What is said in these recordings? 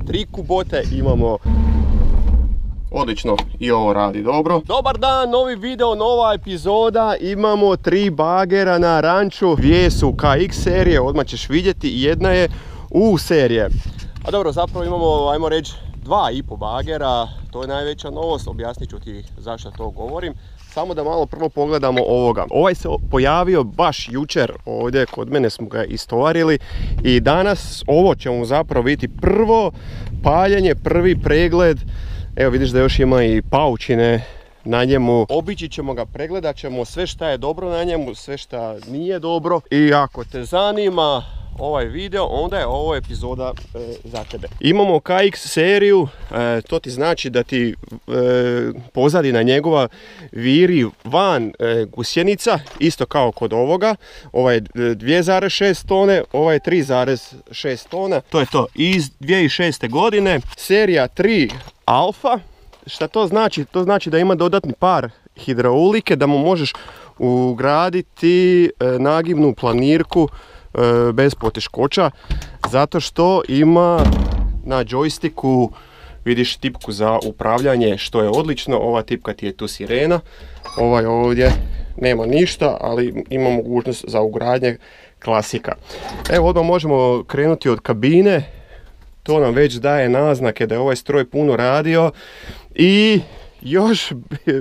tri kubote, imamo. Odlično, i ovo radi dobro. Dobar dan, novi video, nova epizoda. Imamo 3 bagera na ranču. 2 su KX serije, odmah ćeš vidjeti, i jedna je U serije. A dobro, zapravo imamo, ajmo reći, 2,5 bagera. To je najveća novost, objasnit ću ti zašto to govorim. Samo da malo prvo pogledamo ovoga. Ovaj se pojavio baš jučer ovdje, kod mene smo ga istovarili. I danas ovo ćemo zapravo biti prvo paljenje, prvi pregled. Evo vidiš da još ima i paučine na njemu. Obići ćemo ga, pregledat ćemo sve šta je dobro na njemu, sve šta nije dobro. I ako te zanima ovaj video, onda je ovo epizoda za tebe. Imamo KX seriju, to ti znači da ti pozadina njegova viri van gusjenica, isto kao kod ovoga. Ovaj je 2,6 tone, ovaj je 3,6 tona. To je to, iz 2006. godine, serija 3 Alfa. Šta to znači? To znači da ima dodatni par hidraulike, da mu možeš ugraditi nagibnu planirku bez poteškoća, zato što ima na joysticku, vidiš, tipku za upravljanje, što je odlično. Ova tipka ti je tu sirena, ovaj ovdje nema ništa, ali ima mogućnost za ugradnje, klasika. Evo, odmah možemo krenuti od kabine. To nam već daje naznake da je ovaj stroj puno radio i još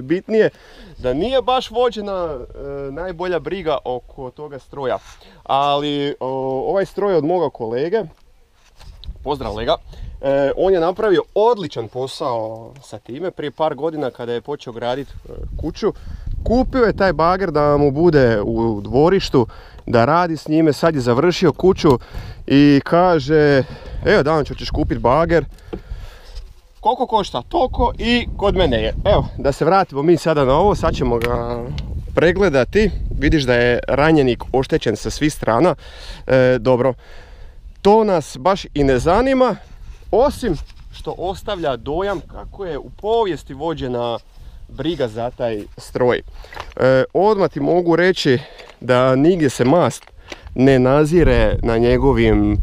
bitnije da nije baš vođena najbolja briga oko toga stroja. Ali ovaj stroj od moga kolege, pozdrav Lega, on je napravio odličan posao sa time prije par godina kada je počeo graditi kuću. Kupio je taj bager da mu bude u dvorištu, da radi s njime. Sad je završio kuću i kaže, evo danas ćeš kupiti bager. Koliko košta? Toliko, i kod mene je. Evo, da se vratimo mi sada na ovo, sad ćemo ga pregledati. Vidiš da je ranjenik oštećen sa svih strana. Dobro, to nas baš i ne zanima, osim što ostavlja dojam kako je u povijesti vođena briga za taj stroj. Odmah ti mogu reći da nigdje se mast ne nazire na njegovim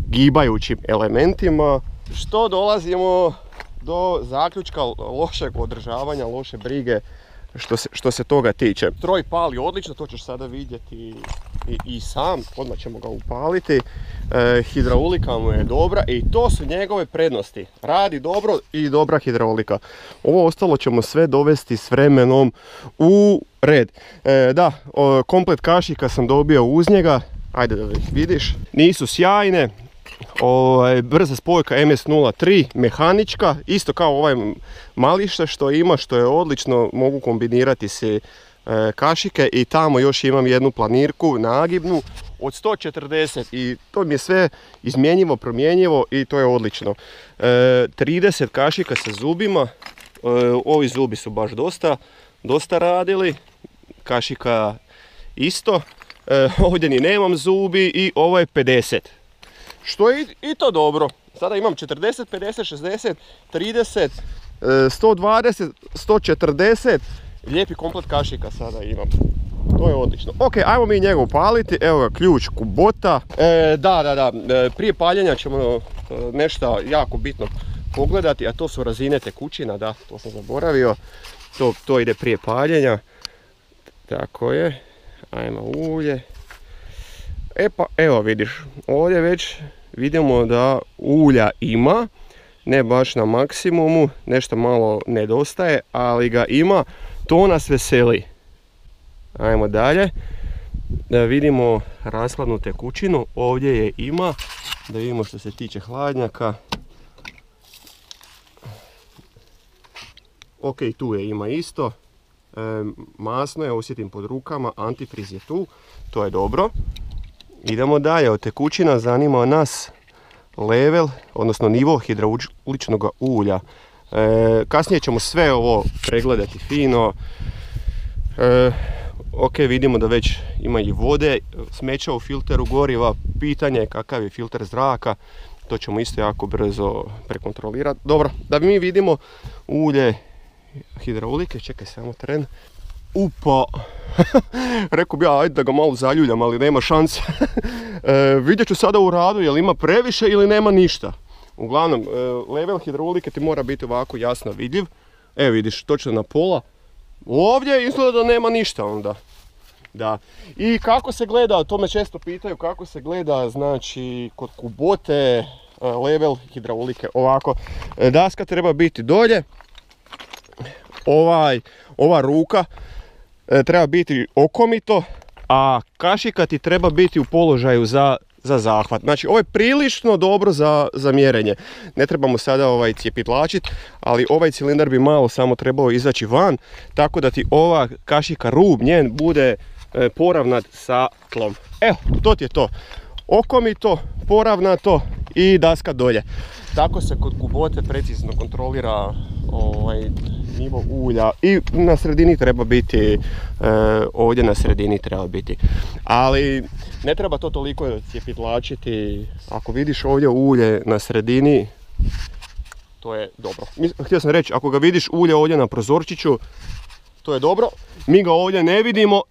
gibajućim elementima, što dolazimo do zaključka lošeg održavanja, loše brige što se toga tiče. Stroj pali odlično, to ćeš sada vidjeti i sam, odmah ćemo ga upaliti. Hidraulika mu je dobra i to su njegove prednosti. Radi dobro i dobra hidraulika. Ovo ostalo ćemo sve dovesti s vremenom u red. Da, komplet kašika sam dobio uz njega, ajde da vidiš. Nisu sjajne. Brza spojka MS03, mehanička, isto kao ovaj mališa što ima, što je odlično, mogu kombinirati se kašike, i tamo još imam jednu planirku nagibnu od 140 i to mi je sve izmjenjivo, promjenjivo i to je odlično. 30 kašika sa zubima, ovi zubi su baš dosta radili, kašika isto, ovdje ni nemam zubi i ovo je 50. Što je i to dobro. Sada imam 40, 50, 60, 30, 120, 140. Lijepi komplet kašika sada imam. To je odlično. Ok, ajmo mi njega upaliti. Evo ga ključ kubota. Da. Prije paljenja ćemo nešto jako bitno pogledati, a to su razine tekućina. Da, to sam zaboravio. To ide prije paljenja. Tako je. Ajmo ulje. E pa, evo vidiš, ovdje već vidimo da ulja ima, ne baš na maksimumu, nešto malo nedostaje, ali ga ima, to nas veseli. Ajmo dalje, da vidimo rashladnu tekućinu, ovdje je ima, da vidimo što se tiče hladnjaka. Ok, tu je ima isto, masno je, osjetim pod rukama, antifriz je tu, to je dobro. Idemo dalje, od tekućina zanima nas level, odnosno nivo hidrauličnog ulja. Kasnije ćemo sve ovo pregledati fino. Ok, vidimo da već ima i vode, smeća u filteru goriva, pitanje je kakav je filter zraka, to ćemo isto jako brzo prekontrolirati. Dobro, da mi vidimo ulje hidraulike, čekaj samo tren. Upa, rekao bi ja, ajde da ga malo zaljuljam, ali nema šanse. Vidjet ću sada u radu, jel ima previše ili nema ništa. Uglavnom, level hidraulike ti mora biti ovako jasno vidljiv. Evo vidiš, točno na pola. Ovdje izgleda da nema ništa onda. Da. I kako se gleda, to me često pitaju, kako se gleda, znači, kod kubote, level hidraulike. Ovako, daska treba biti dolje. Ova ruka treba biti okomito, a kašika ti treba biti u položaju za zahvat. Znači ovo je prilično dobro za mjerenje. Ne trebamo sada cijepitlačiti, ali ovaj cilindar bi malo samo trebao izaći van, tako da ti ova kašika, rub njen, bude poravnat sa tlom. Evo, to ti je to. Okomito, poravnato i daska dolje. Tako se kod kubote precizno kontrolira nivo ulja i na sredini treba biti, ovdje na sredini treba biti. Ali ne treba to toliko cijepitlačiti. Ako vidiš ovdje ulje na sredini, to je dobro. Htio sam reći, ako ga vidiš ulje ovdje na prozorčiću, to je dobro. Mi ga ovdje ne vidimo,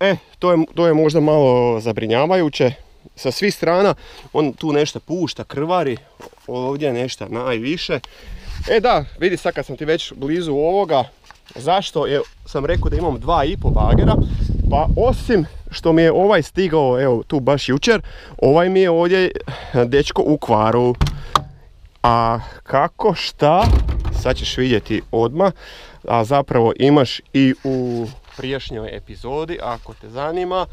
to je možda malo zabrinjavajuće. Sa svih strana on tu nešto pušta, krvari, ovdje nešto najviše. Da, vidi sad kad sam ti već blizu ovoga, zašto sam rekao da imam 2,5 bagera, pa osim što mi je ovaj stigao, evo tu baš jučer, ovaj mi je ovdje dečko u kvaru. A kako, šta, sad ćeš vidjeti odmah, a zapravo imaš i u prijašnjoj epizodi, ako te zanima,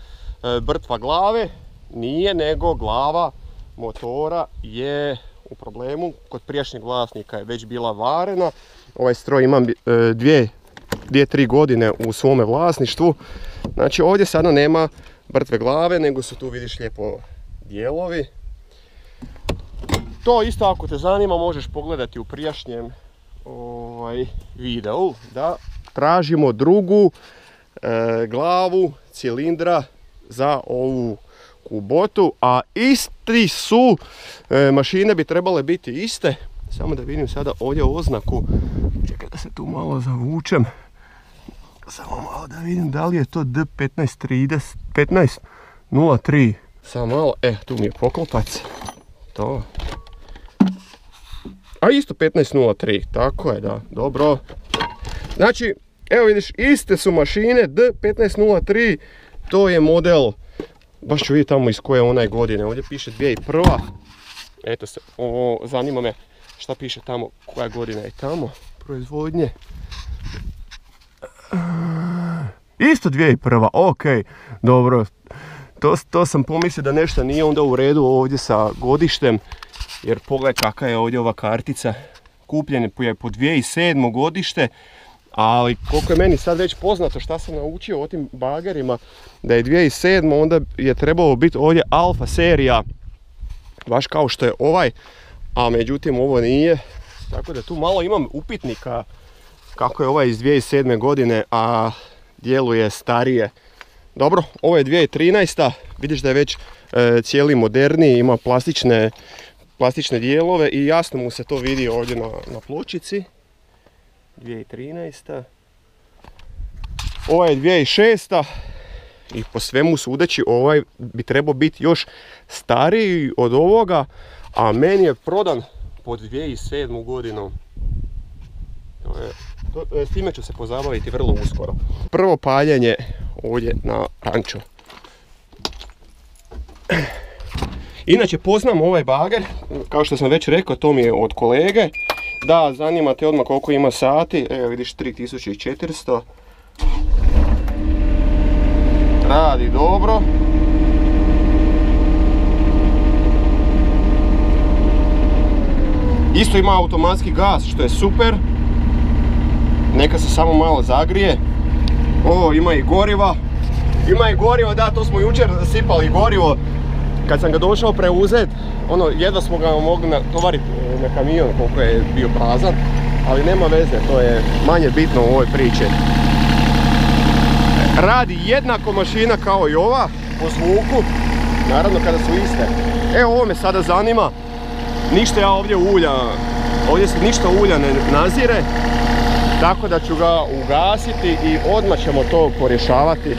brtva glave. Nije, nego glava motora je u problemu. Kod prijašnjeg vlasnika je već bila varena. Ovaj stroj imam 2-3 godine u svome vlasništvu. Znači ovdje sada nema brtve glave, nego su tu, vidiš, lijepo dijelovi. To isto ako te zanima možeš pogledati u prijašnjem videu. Da tražimo drugu glavu cilindra za ovu kubotu, a isti su, mašine bi trebale biti iste. Samo da vidim sada ovdje oznaku, čekaj da se tu malo zavučem, samo malo da vidim da li je to D1503, samo malo, tu mi je poklopac, to, a isto 1503, tako je, da, dobro. Znači, evo vidiš, iste su mašine, D1503, to je model, baš ću vidjeti tamo iz koje onaj godine, ovdje piše 2001. Eto se, zanima me šta piše tamo, koja godina je tamo proizvodnje. Isto 2001. Ok, dobro. To sam pomislio da nešto nije onda u redu ovdje sa godištem, jer pogledaj kakva je ovdje ova kartica. Kupljen je po 2007. godište, ali koliko je meni sad već poznato šta sam naučio o tim bagerima, da je 2007. onda je trebalo biti ovdje alfa serija, baš kao što je ovaj, a međutim ovo nije. Tako da tu malo imam upitnika kako je ovaj iz 2007. godine, a djeluje starije. Dobro, ovo je 2013. Vidiš da je već cijeli moderniji, ima plastične dijelove i jasno mu se to vidi ovdje na pločici. 2013. Ovo je 2006. I po svemu sudeći ovaj bi trebao biti još stariji od ovoga, a meni je prodan pod 2007. godinu. S time ću se pozabaviti vrlo uskoro. Prvo paljenje ovdje na ranču. Inače poznam ovaj bager, kao što sam već rekao, to mi je od kolege. Da, zanima te odmah koliko ima sati, evo vidiš 3400. Radi dobro. Isto ima automatski gas, što je super. Neka se samo malo zagrije. Ovo ima i goriva. Ima i gorivo, da, to smo jučer sipali gorivo. Kad sam ga došao preuzet, jedva smo ga mogli natovariti na kamion koliko je bio prazan. Ali nema veze, to je manje bitno u ovoj priči. Radi jednako mašina kao i ova, po zvuku, naravno kada su iste. Evo ovo me sada zanima, ništa ja ovdje se ništa ulja ne nazire, tako da ću ga ugasiti i odmah ćemo to porješavati.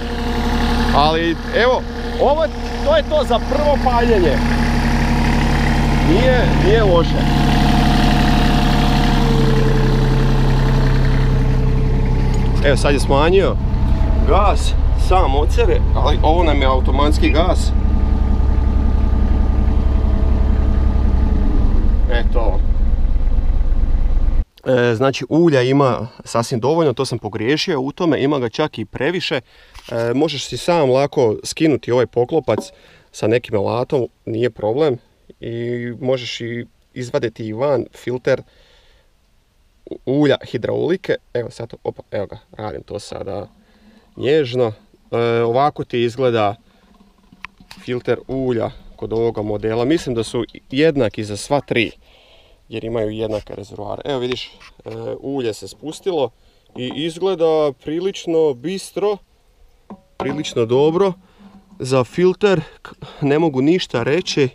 Ali evo, to je to za prvo paljenje, nije loše. Evo sad je smanjio gas sam od sebe, ali ovo nam je automatski gas. Eto. Znači ulja ima sasvim dovoljno, to sam pogriješio u tome, ima ga čak i previše. Možeš si sam lako skinuti ovaj poklopac sa nekim alatom, nije problem. I možeš i izvaditi i van filter ulja hidraulike. Evo sad, opa, evo ga, radim to sada nježno. Ovako ti izgleda filter ulja kod ovoga modela. Mislim da su jednaki za sva tri, jer imaju jednake rezervoare. Evo vidiš, ulje se spustilo i izgleda prilično bistro, prilično dobro. Za filter ne mogu ništa reći.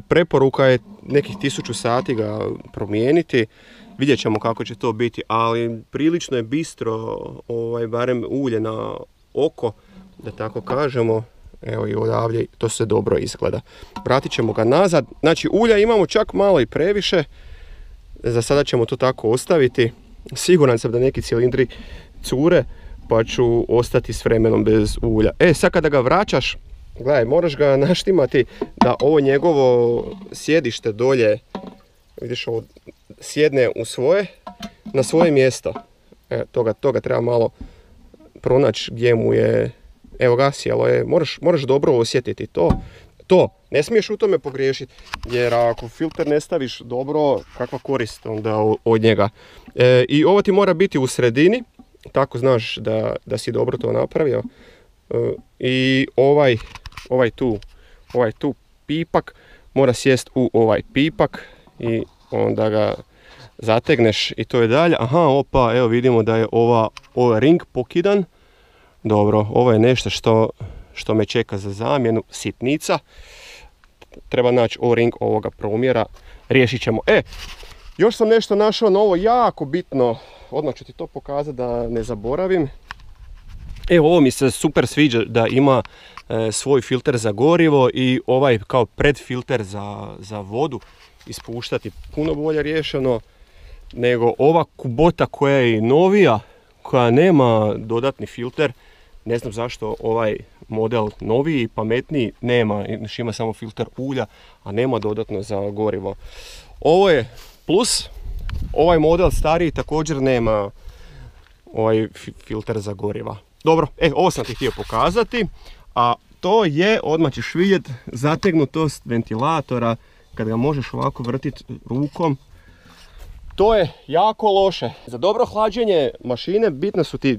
Preporuka je nekih 1000 sati ga promijeniti. Vidjet ćemo kako će to biti, ali prilično je bistro, barem ulje na oko, da tako kažemo. Evo i odavdje to se dobro izgleda. Vratit ćemo ga nazad. Znači ulja imamo čak malo i previše. Za sada ćemo to tako ostaviti. Siguran sam da neki cilindri cure, pa ću ostati s vremenom bez ulja. Sad kada ga vraćaš, gledaj, moraš ga naštimati da ovo njegovo sjedište dolje, vidiš, ovo sjedne na svoje mjesto. Toga treba malo pronaći gdje mu je. Evo ga, sjelo je, moraš dobro osjetiti to. Ne smiješ u tome pogriješiti, jer ako filter ne staviš dobro, kakva korist onda od njega. I ovo ti mora biti u sredini, tako znaš da si dobro to napravio. I ovaj tu pipak mora sjest u ovaj pipak i onda ga zategneš i to je dalje. Aha, opa, evo vidimo da je ovaj ring pokidan. Dobro, ovo je nešto što me čeka za zamjenu, sitnica. Treba naći o-ring ovoga promjera, riješit ćemo. Još sam nešto našao novo, jako bitno, odmah ću ti to pokazati da ne zaboravim. Ovo mi se super sviđa da ima svoj filter za gorivo i ovaj kao predfilter za vodu ispuštati puno bolje riješeno nego ova Kubota koja je i novija, koja nema dodatni filter. Ne znam zašto ovaj model noviji, pametniji, nema, ima samo filter ulja, a nema dodatno za gorivo. Ovo je plus, ovaj model stariji također nema ovaj filter za goriva. Dobro, ovo sam ti htio pokazati, a to je, odmah ćeš vidjeti, zategnutost ventilatora, kad ga možeš ovako vrtiti rukom. To je jako loše. Za dobro hlađenje mašine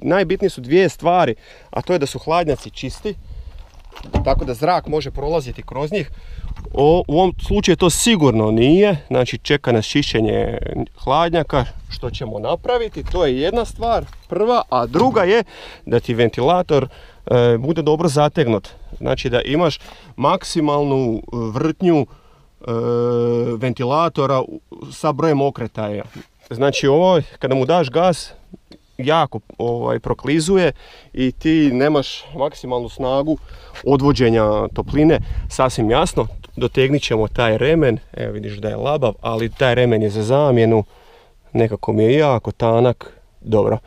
najbitnije su dvije stvari, a to je da su hladnjaci čisti, tako da zrak može prolaziti kroz njih. U ovom slučaju to sigurno nije, znači čeka nas čišćenje hladnjaka, što ćemo napraviti, to je jedna stvar, prva, a druga je da ti ventilator bude dobro zategnut, znači da imaš maksimalnu vrtnju ventilatora sa brojem okretaja. Znači ovo, kada mu daš gas, jako proklizuje i ti nemaš maksimalnu snagu odvođenja topline, sasvim jasno. Dotegnit ćemo taj remen, evo vidiš da je labav, ali taj remen je za zamjenu, nekako mi je jako tanak, dobro.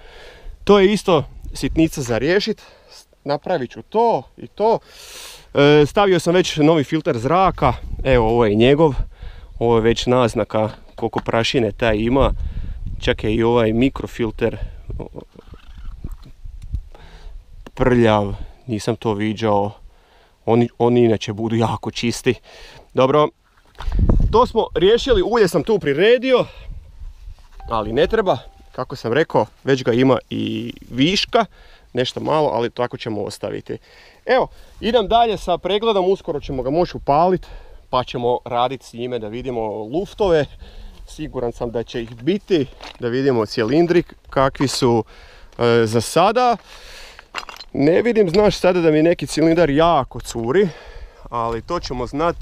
To je isto sitnica za riješit, napravit ću to i to. Stavio sam već novi filter zraka, evo ovo je njegov, ovo je već naznaka koliko prašine taj ima, čak je i ovaj mikrofilter prljav, nisam to viđao, oni inače budu jako čisti. Dobro, to smo riješili, ulje sam tu priredio, ali ne treba, kako sam rekao, već ga ima i viška, nešto malo, ali tako ćemo ostaviti. Evo, idem dalje sa pregledom, uskoro ćemo ga moći upaliti, pa ćemo raditi s njime da vidimo luftove. Siguran sam da će ih biti, da vidimo cilindri kakvi su za sada. Ne vidim, znaš sada da mi neki cilindar jako curi, ali to ćemo znati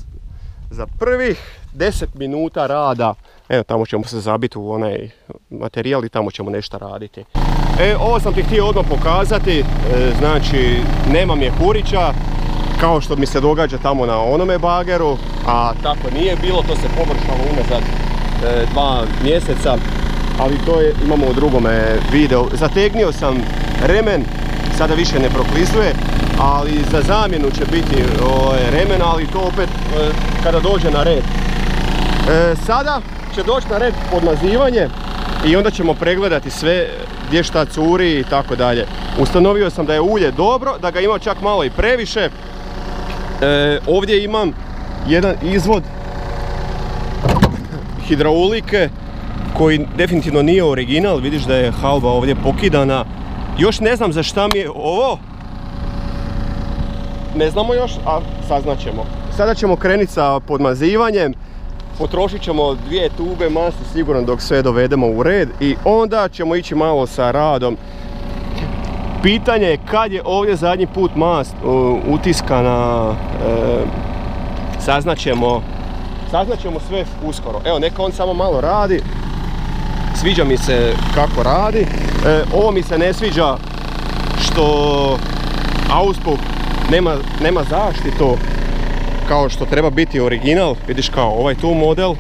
za prvih 10 minuta rada. Evo, tamo ćemo se zabiti u onaj materijal i tamo ćemo nešto raditi. Ovo sam ti htio odmah pokazati, znači nema mjehurića, kao što mi se događa tamo na onome bageru, a tako nije bilo, to se pogoršalo unazad 2 mjeseca. ali to imamo u drugome videu. Zategnio sam remen, sada više ne proklizuje, ali za zamjenu će biti remen, ali to opet kada dođe na red. Sada će doći na red podmazivanje i onda ćemo pregledati sve gdje šta curi i tako dalje. Ustanovio sam da je ulje dobro, da ga ima čak malo i previše. Ovdje imam jedan izvod hidraulike koji definitivno nije original, vidiš da je halba ovdje pokidana. Još ne znam za šta mi je ovo. Ne znamo još, a saznaćemo. Sada ćemo krenuti sa podmazivanjem. Potrošit ćemo 2 tube masti sigurno dok sve dovedemo u red i onda ćemo ići malo sa radom. Pitanje je kad je ovdje zadnji put mast utiskana, saznaćemo sve uskoro. Evo, neka on samo malo radi. Sviđa mi se kako radi. Ovo mi se ne sviđa što auspuh nema zaštitu kao što treba biti original. Vidiš kao ovaj tu model.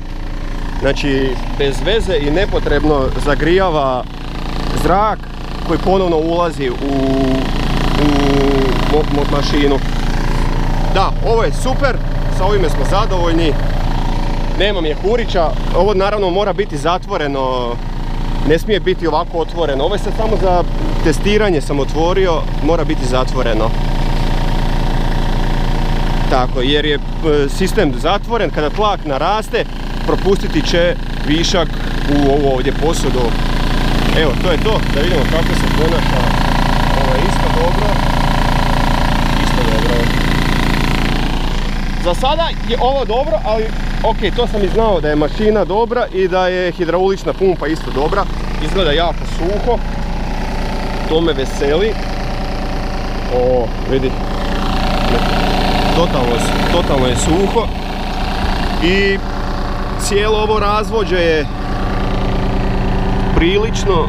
Znači bez veze i nepotrebno zagrijava zrak koji ponovno ulazi u mašinu. Da, ovo je super, sa ovime smo zadovoljni. Nema mjehurića, ovo naravno mora biti zatvoreno, ne smije biti ovako otvoreno. Ovo je sad samo za testiranje sam otvorio, mora biti zatvoreno. Tako, jer je sistem zatvoren, kada tlak naraste, propustiti će višak u ovu ovdje posudu. Evo, to je to, da vidimo kako se ponaša. Ovo je isto dobro. Za sada je ovo dobro, ali ok, to sam i znao da je mašina dobra i da je hidraulična pumpa isto dobra. Izgleda jako suho. To me veseli. O, vidi. Totalno je suho. I cijelo ovo razvođe je prilično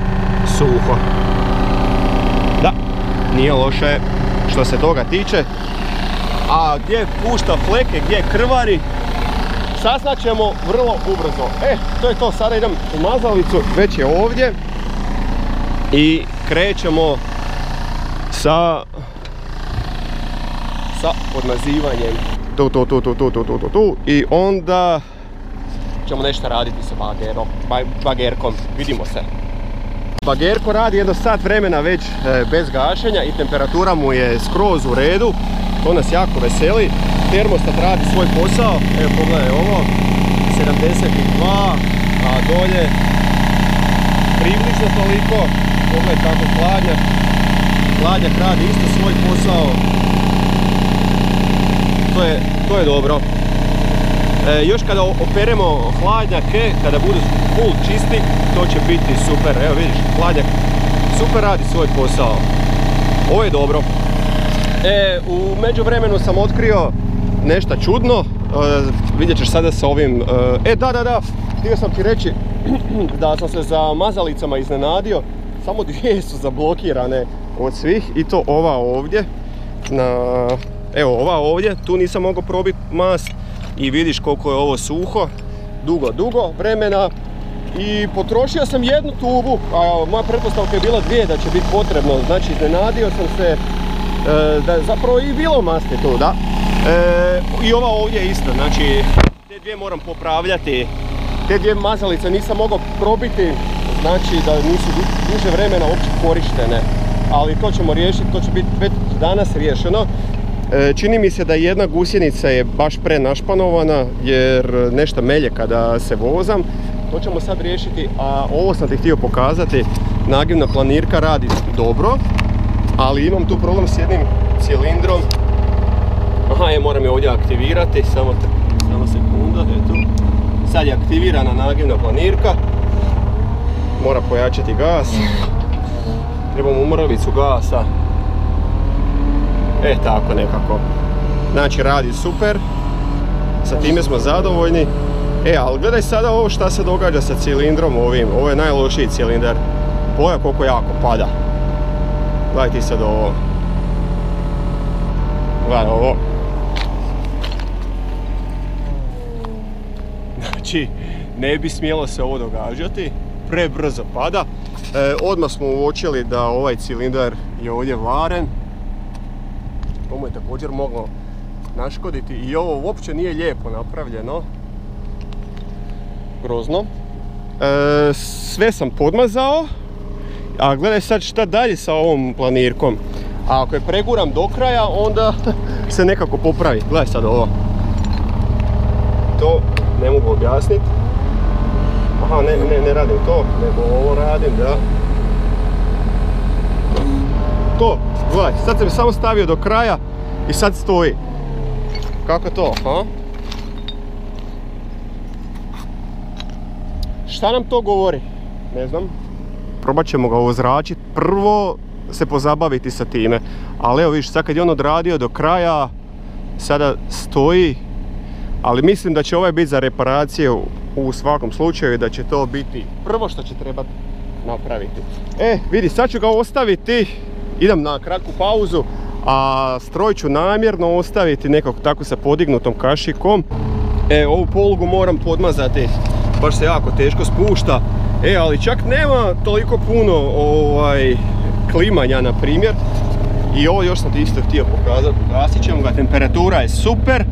suho. Da, nije loše što se toga tiče. A gdje pušta fleke, gdje krvari, saznaćemo vrlo ubrzo. To je to, sada idem u mazalicu, već je ovdje. I krećemo sa podmazivanjem. Tu. I onda ćemo nešto raditi sa bagerkom. Vidimo se. Bagerko radi jedno sat vremena već bez gašenja i temperatura mu je skroz u redu. To nas jako veseli. Termostat radi svoj posao. Evo, pogledaj ovo. 72, a dolje približno toliko. Pogledaj kako hladnjak. Hladnjak radi isto svoj posao. To je dobro. Još kada operemo hladnjake, kada budu full čisti, to će biti super. Evo vidiš, hladnjak super radi svoj posao. Ovo je dobro. U međuvremenu sam otkrio nešto čudno. Vidjet ćeš sada sa ovim... Da, htio sam ti reći da sam se za mazalicama iznenadio. Samo 2 su zablokirane od svih i to ova ovdje. Evo, ova ovdje, tu nisam mogao probiti mast. I vidiš koliko je ovo suho, dugo vremena. I potrošio sam 1 tubu, a moja pretpostavka je bila 2 da će biti potrebno. Znači, iznenadio sam se da je zapravo i bilo masti tu, da. I ova ovdje je isto, znači te 2 moram popravljati. Te 2 mazalice nisam mogao probiti, znači da nisu duže vremena uopće korištene. Ali to ćemo riješiti, to će biti već danas riješeno. Čini mi se da jedna gusjenica je baš prenašpanovana jer nešto melje kada se vozam. To ćemo sad riješiti, a ovo sam ti htio pokazati. Nagibna planirka radi dobro, ali imam tu problem s jednim cilindrom. Moram je ovdje aktivirati, samo sekunda, eto. Sad je aktivirana nagibna planirka. Mora pojačati gas. Trebamo umrvicu gasa. Tako nekako. Znači radi super. Sa time smo zadovoljni. Ali gledaj sada ovo šta se događa sa cilindrom ovim. Ovo je najlošiji cilindar. Pogledaj koliko jako pada. Gledaj ti sad ovo. Gledaj ovo. Znači, ne bi smjelo se ovo događati. prebrzo pada. Odmah smo uočili da ovaj cilindar je ovdje varen. To mu je također moglo naškoditi i ovo uopće nije lijepo napravljeno. Grozno. Sve sam podmazao, a gledaj sad šta dalje sa ovom planirkom. A ako je preguram do kraja, onda se nekako popravi. Gledaj sad ovo. To ne mogu objasniti. Aha, ne radim to, nego ovo radim, da. To, gledaj, sad sam samo stavio do kraja i sad stoji. Kako to, ha? Šta nam to govori? Ne znam. Probat ćemo ga ozračiti. Prvo se pozabaviti sa time. Ali evo vidiš, sad kad je on odradio do kraja, sada stoji. Ali mislim da će ovaj biti za reparaciju u svakom slučaju i da će to biti prvo što će trebati napraviti. Vidi, sad ću ga ostaviti. Idem na kratku pauzu. A stroj ću namjerno ostaviti nekako tako sa podignutom kašikom. Ovu polugu moram podmazati. Baš se jako teško spušta. Ali čak nema toliko puno klimanja, na primjer. I ovo još sam ti isto htio pokazati. Ugasit ćemo ga, temperatura je super.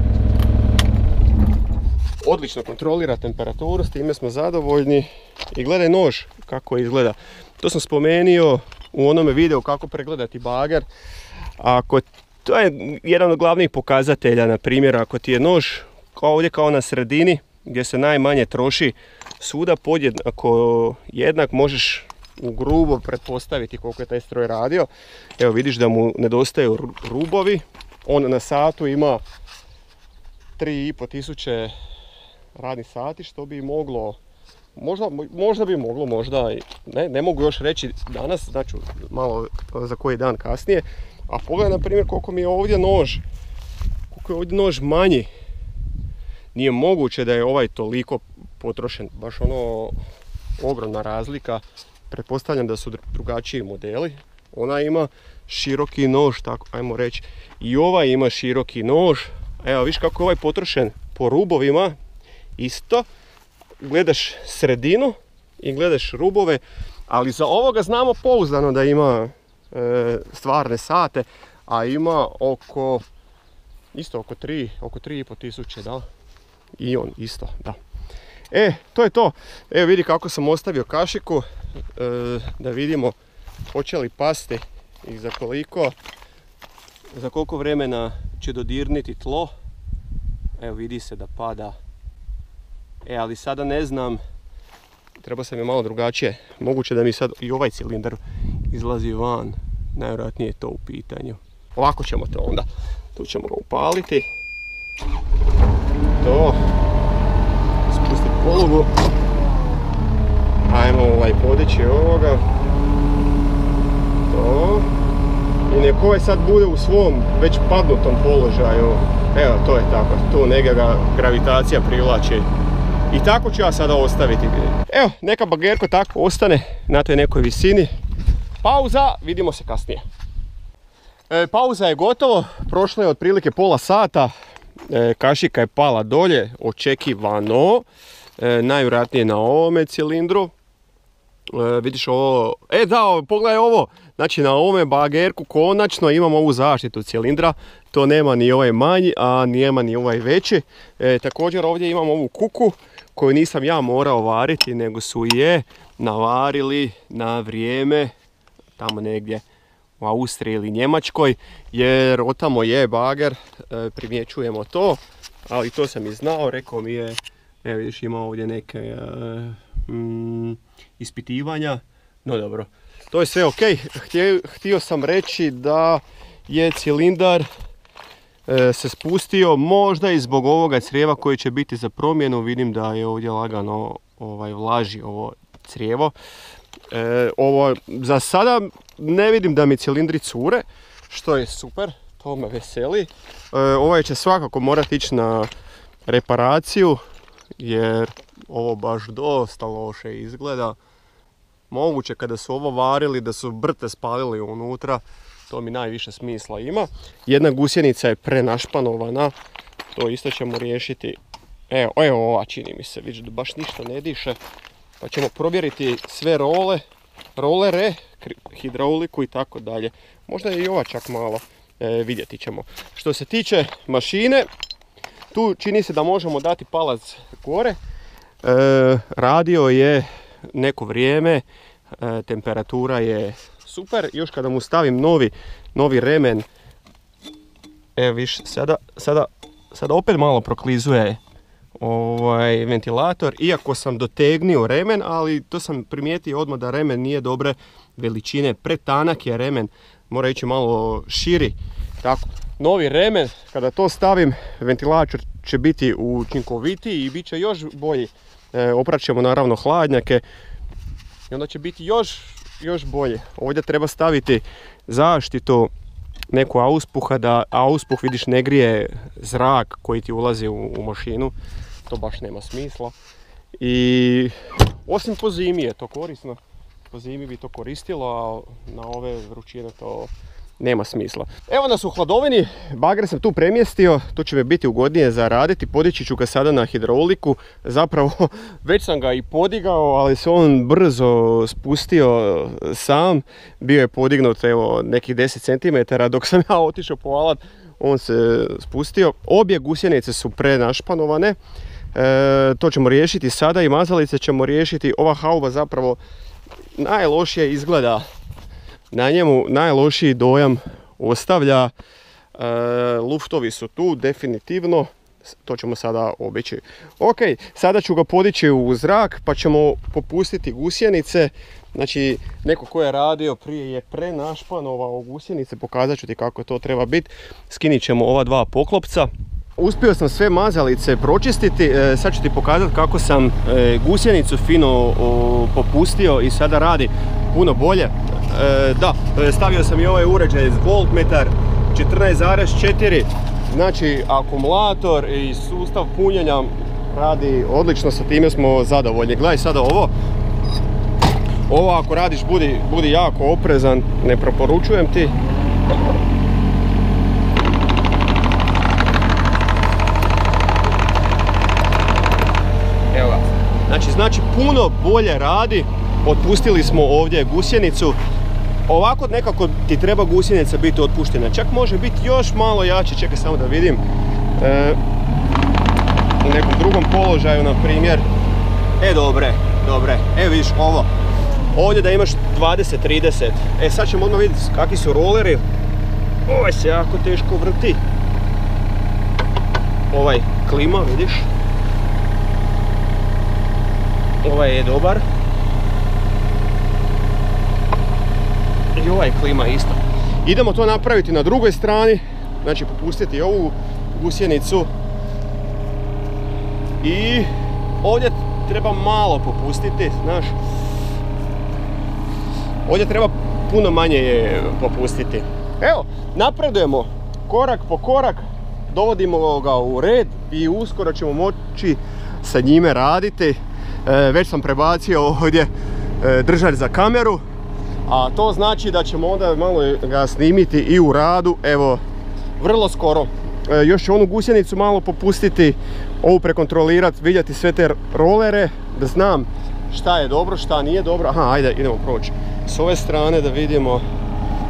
Odlično kontrolira temperaturu, s time smo zadovoljni. I gledaj nož kako izgleda. To sam spomenuo u onome videu kako pregledati bager. To je jedan od glavnih pokazatelja, na primjer, ako ti je nož ovdje kao na sredini, gdje se najmanje troši, svuda podjednako jednak, možeš u grubo pretpostaviti koliko je taj stroj radio. Evo vidiš da mu nedostaju rubovi. On na satu ima 3500 radnih sati, što bi moglo, možda bi moglo, možda, ne mogu još reći danas, znači malo za koji dan kasnije. A pogledaj na primjer koliko mi je ovdje nož manji. Nije moguće da je ovaj toliko potrošen, baš ono ogromna razlika. Pretpostavljam da su drugačiji modeli. Ona ima široki nož, tako ajmo reći. I ovaj ima široki nož. Evo viš kako je ovaj potrošen po rubovima. Isto. Gledaš sredinu i gledaš rubove. Ali za ovoga znamo pouzdano da ima stvarne sate. A ima oko 3500, da. I on isto, da. To je to. Evo vidi kako sam ostavio kašiku. Da vidimo hoće li pasti i za koliko vremena će dodirniti tlo. Evo vidi se da pada. Ali sada ne znam, treba sam je malo drugačije. Moguće da mi sad i ovaj cilindar izlazi van. Najvjerojatnije je to u pitanju. Ovako ćemo to onda. Tu ćemo ga upaliti. To. Spustiti polugu. Ajmo podići ovoga. To. I nek ovaj sad bude u svom već padnutom položaju. Evo, to je tako. Tu negdje ga gravitacija privlači. I tako ću ja sada ostaviti. Evo, neka bagerko tako ostane na toj nekoj visini. Pauza, vidimo se kasnije. Pauza je gotovo. Prošlo je otprilike pola sata. Kašika je pala dolje, očekivano. Najvjerojatnije na ovome cilindru. Vidiš ovo, da, pogledaj ovo. Znači na ovome bagerku konačno imamo ovu zaštitu cilindra. To nema ni ovaj manji, a nema ni ovaj veći. Također ovdje imam ovu kuku koju nisam ja morao variti, nego su je navarili na vrijeme tamo negdje u Austriji ili Njemačkoj, jer otamo je bager, primjećujemo to, ali to sam i znao, rekao mi je, evo vidiš ima ovdje neke ispitivanja, no dobro, to je sve ok. Htio sam reći da je cilindar se spustio, možda i zbog ovoga crijeva koji će biti za promjenu. Vidim da je ovdje lagano vlaži ovo crijevo. Ovo za sada ne vidim da mi cilindri cure, što je super, to me veseli. Ovaj će svakako morati ići na reparaciju, jer ovo baš dosta loše izgleda. Moguće kada su ovo varili da su brte spalili unutra, to mi najviše smisla ima. Jedna gusjenica je prenašpanovana, to isto ćemo riješiti. Evo ova čini mi se, vidiš da baš ništa ne diše. pa ćemo provjeriti sve rolere, hidrauliku i tako dalje. Možda je i ova čak malo, vidjeti ćemo. Što se tiče mašine, tu čini se da možemo dati palac gore. Radio je neko vrijeme, temperatura je super. Još kada mu stavim novi remen, evo viš, sada opet malo proklizuje ventilator, iako sam dotegnio remen, ali to sam primijetio odmah da remen nije dobre veličine, pretanak je remen, mora ići malo širi. Tako, novi remen, kada to stavim, ventilator će biti učinkovitiji i bit će još bolji. Oprat ćemo naravno hladnjake i onda će biti još bolje. Ovdje treba staviti zaštitu, neku auspuha, da auspuh vidiš ne grije zrak koji ti ulazi u mašinu. To baš nema smisla. I osim po zimi je to korisno. Po zimi bi to koristilo, a na ove vrućine to nema smisla. Evo nas u hladovini, bager sam tu premjestio, tu će mi biti ugodnije za raditi, podići ću ga sada na hidrauliku, zapravo već sam ga i podigao, ali se on brzo spustio sam, bio je podignut evo nekih 10 cm, dok sam ja otišao po alat, on se spustio. Obje gusjenice su prenašpanovane, to ćemo riješiti sada i mazalice ćemo riješiti. Ova hauba zapravo najlošije izgleda. Na njemu najlošiji dojam ostavlja, luftovi su tu definitivno, to ćemo sada obići. Ok, sada ću ga podići u zrak pa ćemo popustiti gusjenice. Znači, neko ko je radio prije je prenašpanovao gusjenice, pokazat ću ti kako to treba biti. Skinit ćemo ova dva poklopca. Uspio sam sve mazalice pročistiti, sad ću ti pokazati kako sam gusjenicu fino popustio i sada radi puno bolje. Da, stavio sam i ovaj uređaj s voltmetar 14,4, znači akumulator i sustav punjenja radi odlično, sa time smo zadovoljni. Gledaj sada ovo ako radiš budi jako oprezan, ne preporučujem ti. Evo ga, znači puno bolje radi. Otpustili smo ovdje gusjenicu. Ovako nekako ti treba gusjenica biti otpuštena. Čak može biti još malo jače. Čekaj samo da vidim. U nekom drugom položaju, na primjer. Dobre. Evo vidiš ovo. Ovdje da imaš 20-30. Sad ćemo odmah vidjeti kakvi su roleri. Ovaj se jako teško vrti. Ovaj klima, vidiš. Ovaj je dobar. I ovaj klima isto. Idemo to napraviti na drugoj strani. Znači popustiti ovu gusjenicu. I ovdje treba malo popustiti, znaš. Ovdje treba puno manje popustiti. Evo, napredujemo korak po korak. Dovodimo ga u red i uskoro ćemo moći sa njime raditi. Već sam prebacio ovdje držač za kameru. A to znači da ćemo onda malo ga snimiti i u radu, evo, vrlo skoro. Još ću onu gusjenicu malo popustiti, ovu prekontrolirati, vidjeti sve te rolere, da znam šta je dobro, šta nije dobro. Aha, ajde, idemo proći s ove strane da vidimo.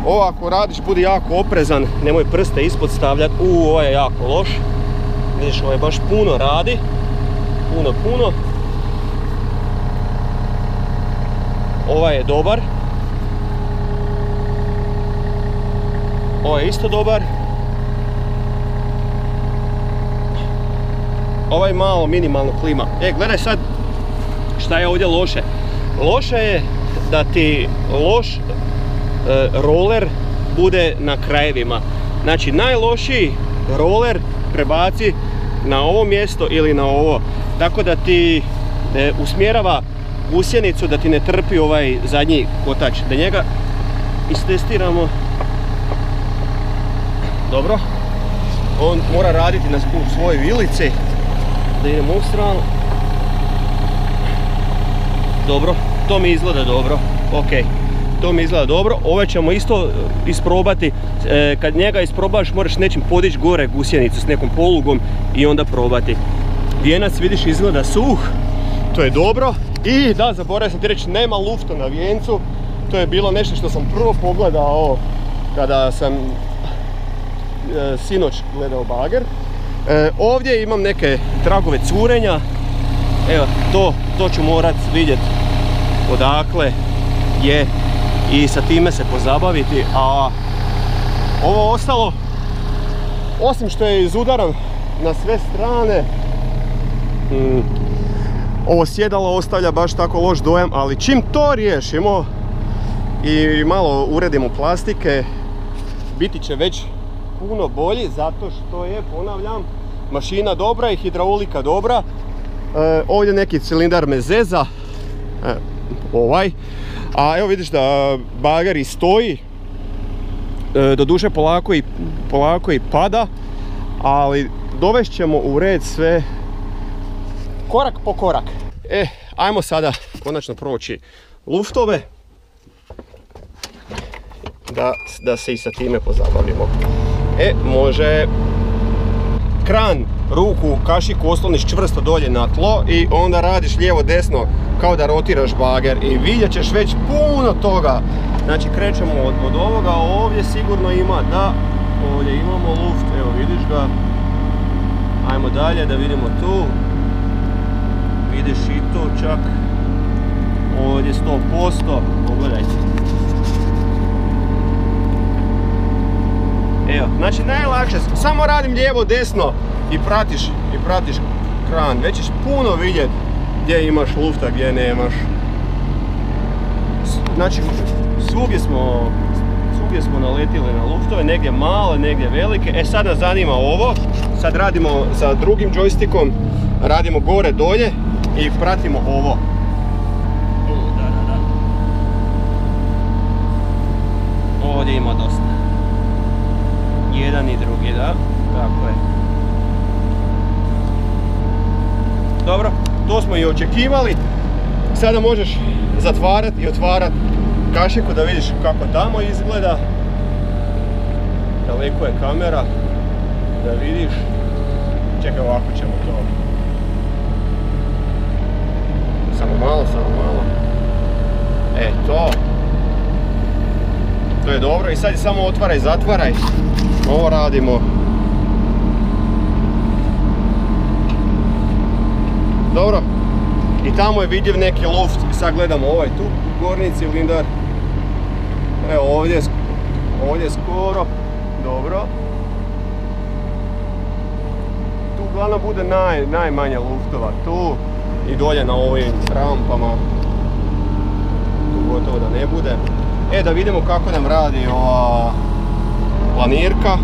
Ovo ako radiš, budi jako oprezan, nemoj prste ispod stavljati. Ovo je jako loš. Vidiš, ovo je baš puno radi. Puno. Ovaj je dobar. Ovo je isto dobar. Ovaj malo minimalno klima. Gledaj sad šta je ovdje loše. Loše je da ti loš roller bude na krajevima. Znači najlošiji roller prebaci na ovo mjesto ili na ovo. Tako da ti usmjerava gusjenicu da ti ne trpi ovaj zadnji kotač. Da njega istestiramo. Dobro. On mora raditi na svojoj vilici. Da idemo u stranu. Dobro, to mi izgleda dobro. Ok, to mi izgleda dobro. Ove ćemo isto isprobati. Kad njega isprobaš moraš nečim podići gore gusjenicu s nekom polugom i onda probati. Vijenac vidiš izgleda suh. To je dobro. I da, zaboravio sam ti reći, nema lufta na vijencu. To je bilo nešto što sam prvo pogledao kada sam sinoć gledao bager. Ovdje imam neke tragove curenja. Evo, to ću morat vidjeti odakle je i sa time se pozabaviti. A ovo ostalo, osim što je izudaran na sve strane, ovo sjedalo ostavlja baš tako loš dojam, ali čim to riješimo i malo uredimo plastike, biti će već puno bolji, zato što je, ponavljam, mašina dobra i hidraulika dobra. Ovdje neki cilindar me zeza, ovaj, a evo vidiš da bager i stoji, doduše polako i pada, ali dovest ćemo u red sve korak po korak. Ajmo sada konačno proći luftove, da se i sa time pozabavimo. Može kran, ruku, kašiku osloniš čvrsto dolje na tlo i onda radiš lijevo desno kao da rotiraš bager i vidjet ćeš već puno toga. Znači krećemo od ovoga, ovdje sigurno ima, da, ovdje imamo luft, evo vidiš ga. Ajmo dalje da vidimo tu. Vidiš i to čak. Ovdje 100%, pogledajte. Evo, znači najlakše, samo radim lijevo desno i pratiš kran. Već ćeš puno vidjeti gdje imaš lufta, gdje nemaš. Znači, svugdje smo naletili na luftove, negdje male, negdje velike. Sad nas zanima ovo. Sad radimo sa drugim joystickom, radimo gore dolje i pratimo ovo. Ovdje ima dosta. Jedan i drugi, da, tako je. Dobro, to smo i očekivali. Sada možeš zatvarati i otvarati kašiku da vidiš kako tamo izgleda. Daleko je kamera, da vidiš. Čekaj, ovako ćemo to. Samo malo. To je dobro i sad je samo otvaraj, zatvaraj. Ovo radimo. Dobro. I tamo je vidljiv neki luft. Sad gledamo ovaj tu gornji cilindar. Evo ovdje skoro. Dobro. Tu uglavnom bude najmanje luftova. Tu i dolje na ovim rampama. Tu gotovo da ne bude. Da vidimo kako nam radi ova planirka.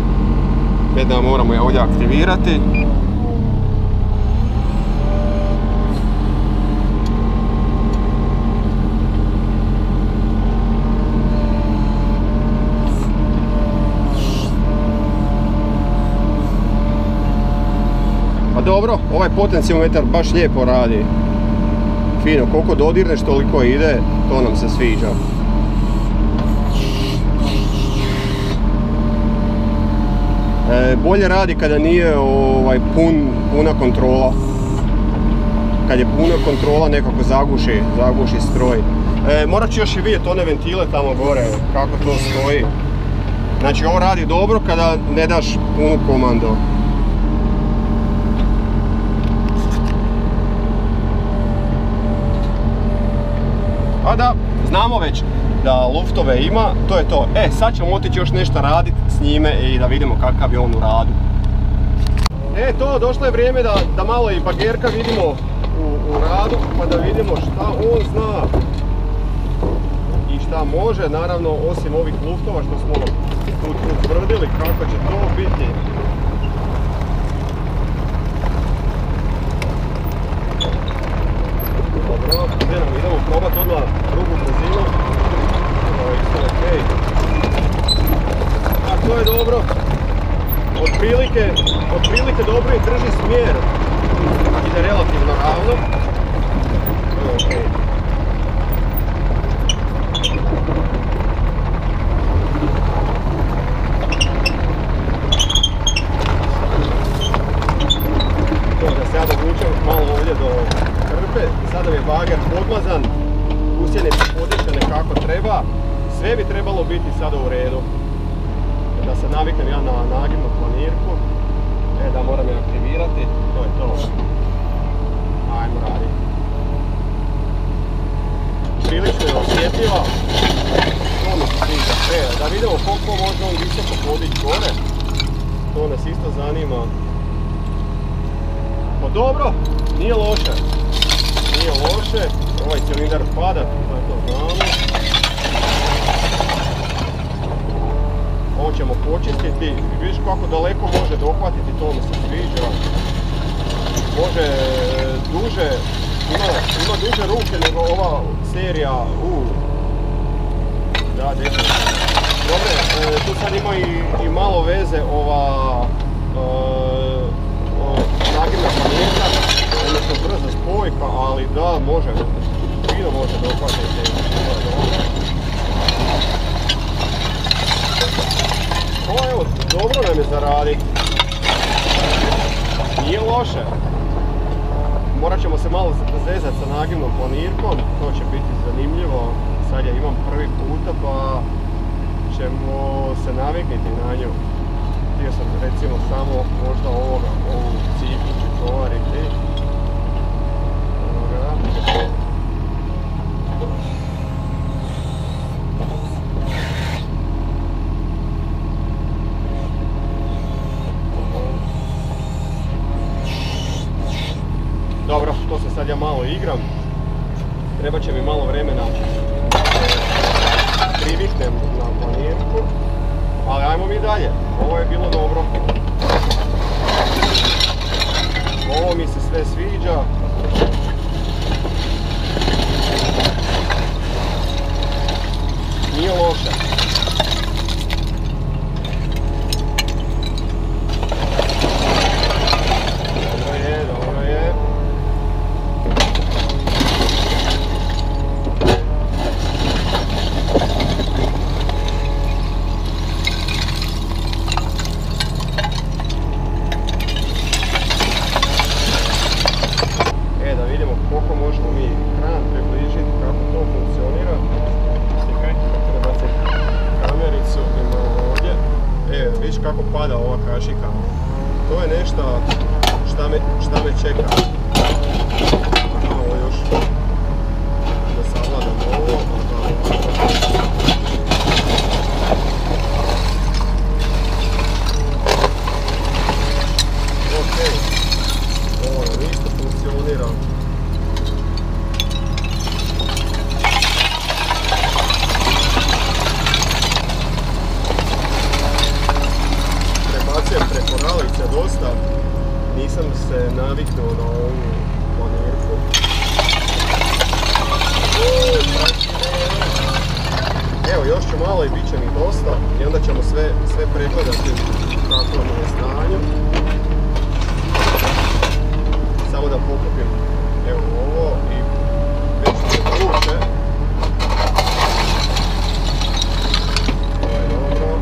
Da moramo je ovdje aktivirati. Pa dobro, ovaj potenciometar baš lijepo radi. Fino, koliko dodirneš toliko ide, to nam se sviđa. Bolje radi kada nije puna kontrola. Kad je puna kontrola nekako zaguši stroj. Morat ću još i vidjeti one ventile tamo gore, kako to stoji. Znači ovo radi dobro kada ne daš punu komandu. A da, znamo već da luftove ima, to je to. Sad ćemo otići još nešto raditi s njime i da vidimo kakav je on u radu. Došlo je vrijeme da malo i bagerka vidimo u radu, pa da vidimo šta on zna i šta može, naravno osim ovih luftova što smo tu tvrdili kako će to biti. Dobro, idemo probati odmah drugu brzinu. A to je dobro. Otprilike dobro i drži smjer. Ide relativno ravno. To je okej. Da se ja dovučem malo ovdje do krpe. službe, sada je bager podmazan, gusjenica podištene kako treba, sve bi trebalo biti sada u redu. Da se naviknem ja na nagibnu planirku, da moram je aktivirati, to je to. Ajmo raditi. Prilično je osjetljiva, to mi se sviđa. Da vidimo koliko može on visoko podići gore, to nas isto zanima. Pa dobro, nije loše. Nije loše, ovaj cilindar pada, to znamo. Ovo ćemo počistiti, vidiš kako daleko može dohvatiti, to mi se sviđa. Može duže, ima duže ruke nego ova serija Da, definitivno. Dobre, tu sad ima i malo veze ova nagibna planirka, odnosno brza spojka, ali da, može, fino može dohvatiti. O, evo, dobro nam je zaraditi. Nije loše. Morat ćemo se malo zezati sa nagibnom planirkom, to će biti zanimljivo. Sad ja imam prvi puta pa ćemo se navikniti na nju. Htio sam recimo samo možda ovu cifru ću tovariti. Dobro, to se sad ja malo igram. Treba će mi malo vremena priviknem na planirku. Ali ajmo mi dalje. Ovo je bilo dobro. Ovo mi se sve sviđa. Nije loše. Dobro je. Da vidimo koliko možemo mi kran približiti, kako to funkcionira. Prebaciti kamericu i malo ovdje. Vidiš kako pada ova kašika. To je nešto šta me čeka. Ovo još da savladam ovo. Ok, ovo nam isto funkcionira. Prebacujem preko ralice dosta, nisam se naviknuo na ovu planirku. Evo, još ću malo i bit će mi dosta i onda ćemo sve pregledati kako je u stanju. Samo da pokupim evo ovo i već mi je vruće. To je dobro.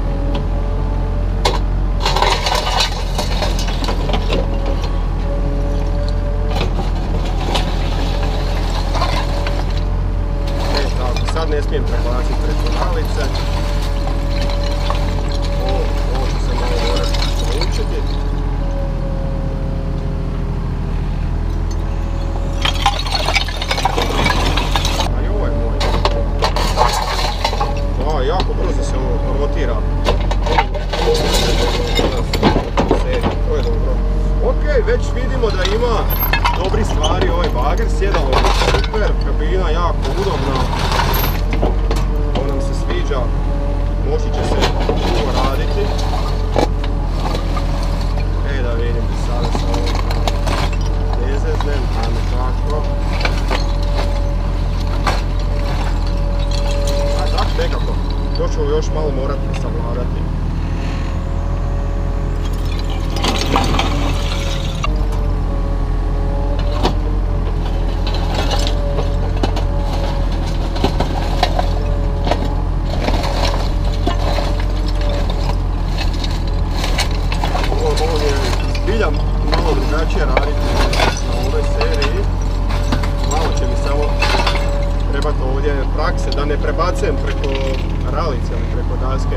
Tako, sad ne smijem prebaciti preko ralice. Ovo ću se malo morati naučiti. Jako brzo se ovo rotira. To je dobro. Ok, već vidimo da ima dobri stvari ovaj bager. Sjedalo je super, kabina jako udobna. To nam se sviđa. Moći će se dugo raditi. Da vidim sada sa ovom nezeznem, ajme tako. Nekako, to ću još malo morati savladati. Ovo je zbilja malo drugačije raditi na ovoj seriji. trebati ovdje prakse, da ne prebacujem preko ralice ili preko daske,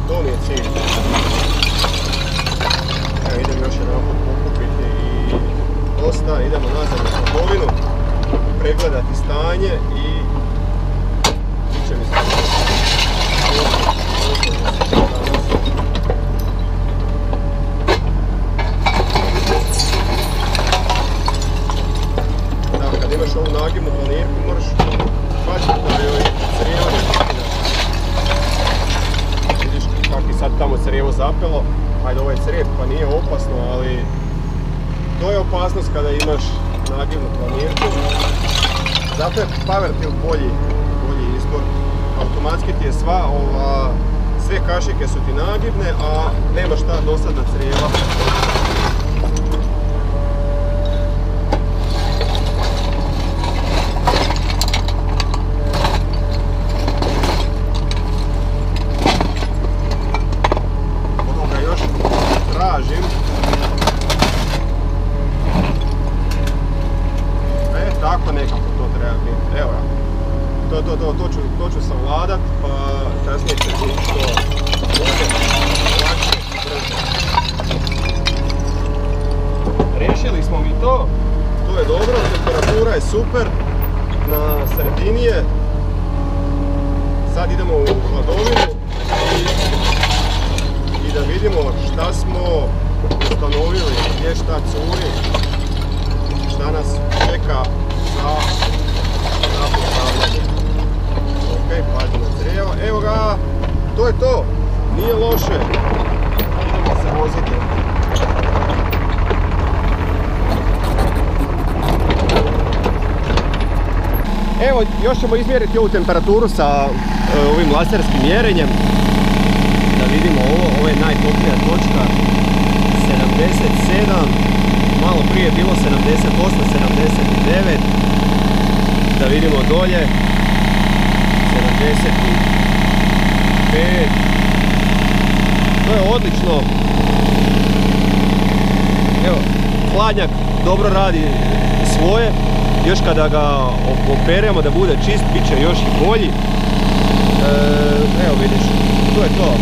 to mi je cilj. Evo idem još jedan put pokupiti i dosta, idemo nazad na trgovinu, pregledati stanje i će mi kad imaš ovu nagibnu planirku moraš shvaćati da joj crijevo ne zapinja. Vidiš kako i sad tamo crijevo zapelo, ajde ovo je crijep pa nije opasno, ali to je opasnost kada imaš nagibnu planirku. Zato je Power Tilt bolji izbor. Automatski ti je sve kašike su ti nagibne, a nemaš ta dosadna crijeva. Tako nekako to treba biti, evo ja. To ću savladat, pa kasnije će biti što može lakše i brže. Riješili smo mi to je dobro, temperatura je super, na sredini je. Sad idemo u hladovinu i da vidimo šta smo ustanovili, gdje šta curi, šta nas čeka za postavljanje. Ok, pazi na crijevo. Evo ga, to je to. Nije loše. Idemo se voziti. Evo, još ćemo izmjeriti ovu temperaturu sa ovim laserskim mjerenjem. Da vidimo ovo je najtoplija točka. 77. Malo prije je bilo 78, 79, da vidimo dolje, 75, to je odlično. Evo, hladnjak dobro radi svoje, još kada ga operemo da bude čist, bit će još i bolji. Evo vidiš, to je to,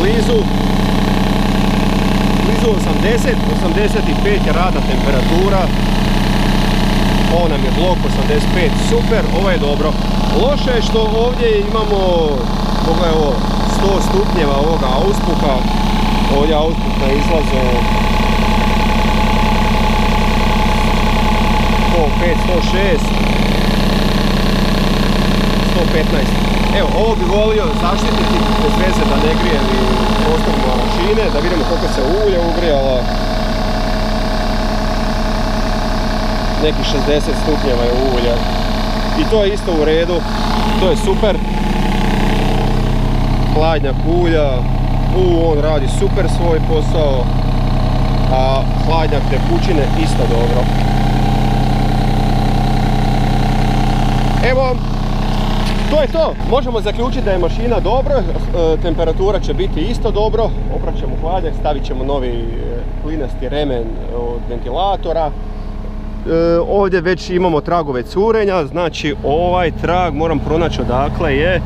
blizu 80, 85 je radna temperatura. Ovo nam je blok 85, super, ovo je dobro. Loše je što ovdje imamo, pogledaj ovo, 100 stupnjeva ovoga auspuha. Ovdje auspuk na izlazu 105, 106, 115. Evo, ovo bi volio zaštititi bez veze da ne grije ni prostor mašine, da vidimo koliko se ulje ugrijalo. Nekih 60 stupnjeva je ulja. I to je isto u redu, to je super. Hladnjak ulja, on radi super svoj posao, a hladnjak tekućine isto dobro. Evo, to je to. Možemo zaključiti da je mašina dobra, temperatura će biti isto dobro. Oprat ćemo hladnjak, stavit ćemo novi plinasti remen od ventilatora. Ovdje već imamo tragove curenja, znači ovaj trag moram pronaći odakle je,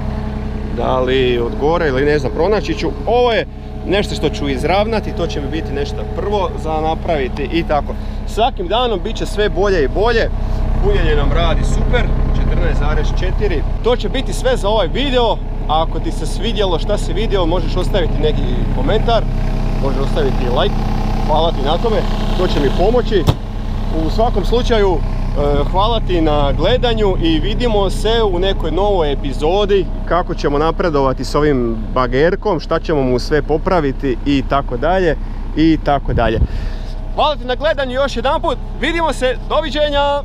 da li od gore ili ne znam, pronaći ću. Ovo je nešto što ću izravnati, to će mi biti nešto prvo za napraviti i tako. Svakim danom bit će sve bolje i bolje, punjenje nam radi super, 14,4. To će biti sve za ovaj video. Ako ti se svidjelo šta si vidio, možeš ostaviti neki komentar, možeš ostaviti like, hvala ti na tome, to će mi pomoći. U svakom slučaju, hvala ti na gledanju i vidimo se u nekoj novoj epizodi kako ćemo napredovati s ovim bagerkom, šta ćemo mu sve popraviti i tako dalje i tako dalje. Hvala ti na gledanju još jedanput, vidimo se, doviđenja!